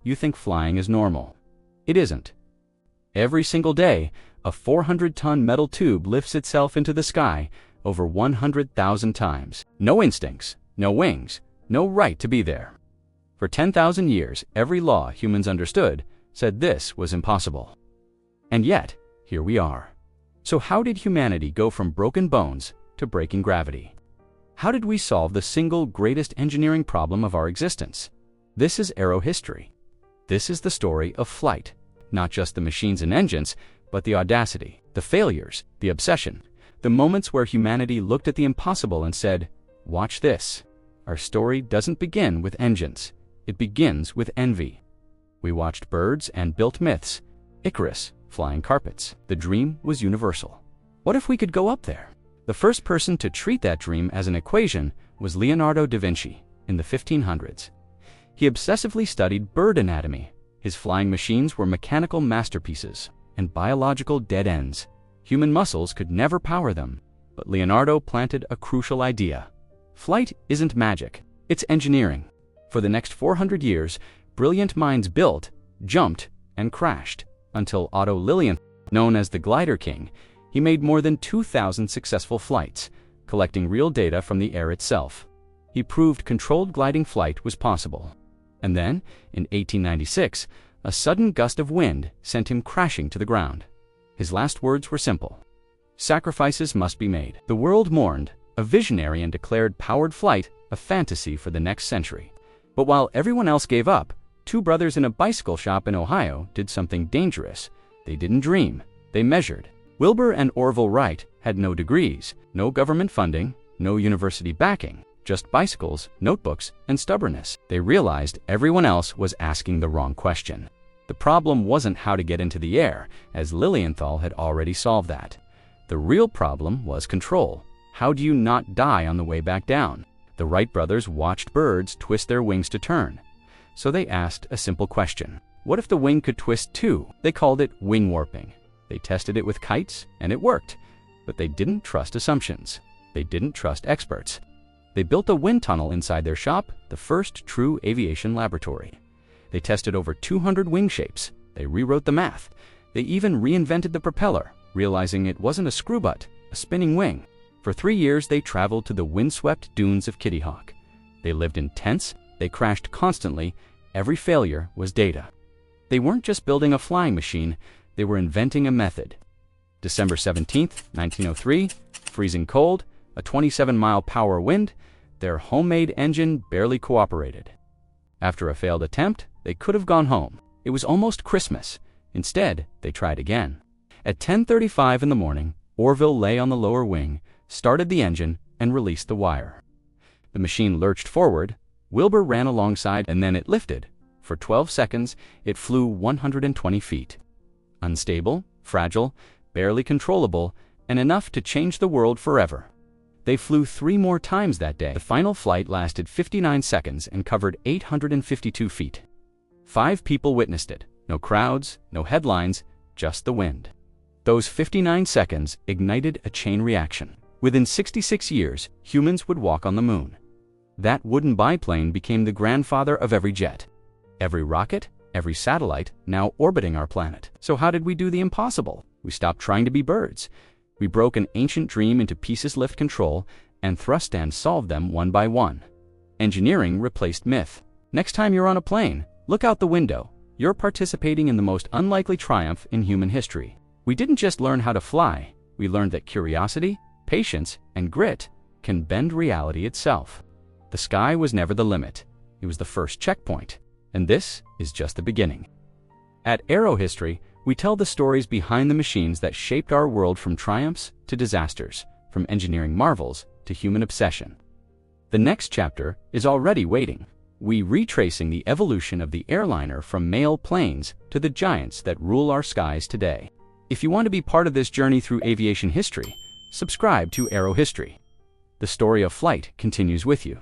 you think flying is normal. It isn't. Every single day, a 400-ton metal tube lifts itself into the sky over 100,000 times. No instincts, no wings, no right to be there. For 10,000 years, every law humans understood said this was impossible. And yet, here we are. So how did humanity go from broken bones to breaking gravity? How did we solve the single greatest engineering problem of our existence? This is Aero History. This is the story of flight. Not just the machines and engines, but the audacity, the failures, the obsession, the moments where humanity looked at the impossible and said, "Watch this." Our story doesn't begin with engines. It begins with envy. We watched birds and built myths. Icarus, flying carpets. The dream was universal. What if we could go up there? The first person to treat that dream as an equation was Leonardo da Vinci in the 1500s. He obsessively studied bird anatomy. His flying machines were mechanical masterpieces and biological dead ends. Human muscles could never power them. But Leonardo planted a crucial idea. Flight isn't magic, it's engineering. For the next 400 years, brilliant minds built, jumped, and crashed, until Otto Lilienthal, known as the Glider King, he made more than 2,000 successful flights, collecting real data from the air itself. He proved controlled gliding flight was possible. And then, in 1896, a sudden gust of wind sent him crashing to the ground. His last words were simple: "Sacrifices must be made." The world mourned, a visionary, and declared powered flight a fantasy for the next century. But while everyone else gave up, two brothers in a bicycle shop in Ohio did something dangerous. They didn't dream, they measured. Wilbur and Orville Wright had no degrees, no government funding, no university backing, just bicycles, notebooks, and stubbornness. They realized everyone else was asking the wrong question. The problem wasn't how to get into the air, as Lilienthal had already solved that. The real problem was control. How do you not die on the way back down? The Wright brothers watched birds twist their wings to turn. So they asked a simple question. What if the wing could twist too? They called it wing warping. They tested it with kites, and it worked. But they didn't trust assumptions. They didn't trust experts. They built a wind tunnel inside their shop, the first true aviation laboratory. They tested over 200 wing shapes. They rewrote the math. They even reinvented the propeller, realizing it wasn't a screw butt, a spinning wing. For 3 years, they traveled to the windswept dunes of Kitty Hawk. They lived in tents. They crashed constantly. Every failure was data. They weren't just building a flying machine, they were inventing a method. December 17, 1903, freezing cold, a 27-mile power wind, their homemade engine barely cooperated. After a failed attempt, they could have gone home. It was almost Christmas. Instead, they tried again. At 10:35 in the morning, Orville lay on the lower wing, started the engine, and released the wire. The machine lurched forward. Wilbur ran alongside, and then it lifted. For 12 seconds, it flew 120 feet. Unstable, fragile, barely controllable, and enough to change the world forever. They flew 3 more times that day. The final flight lasted 59 seconds and covered 852 feet. 5 people witnessed it. No crowds, no headlines, just the wind. Those 59 seconds ignited a chain reaction. Within 66 years, humans would walk on the moon. That wooden biplane became the grandfather of every jet, every rocket, every satellite now orbiting our planet. So how did we do the impossible? We stopped trying to be birds. We broke an ancient dream into pieces, lift control, and thrust and solved them one by one. Engineering replaced myth. Next time you're on a plane, look out the window. You're participating in the most unlikely triumph in human history. We didn't just learn how to fly, we learned that curiosity, patience, and grit can bend reality itself. The sky was never the limit. It was the first checkpoint. And this is just the beginning. At Aero History, we tell the stories behind the machines that shaped our world, from triumphs to disasters, from engineering marvels to human obsession. The next chapter is already waiting. We retracing the evolution of the airliner from mail planes to the giants that rule our skies today. If you want to be part of this journey through aviation history, subscribe to Aero History. The story of flight continues with you.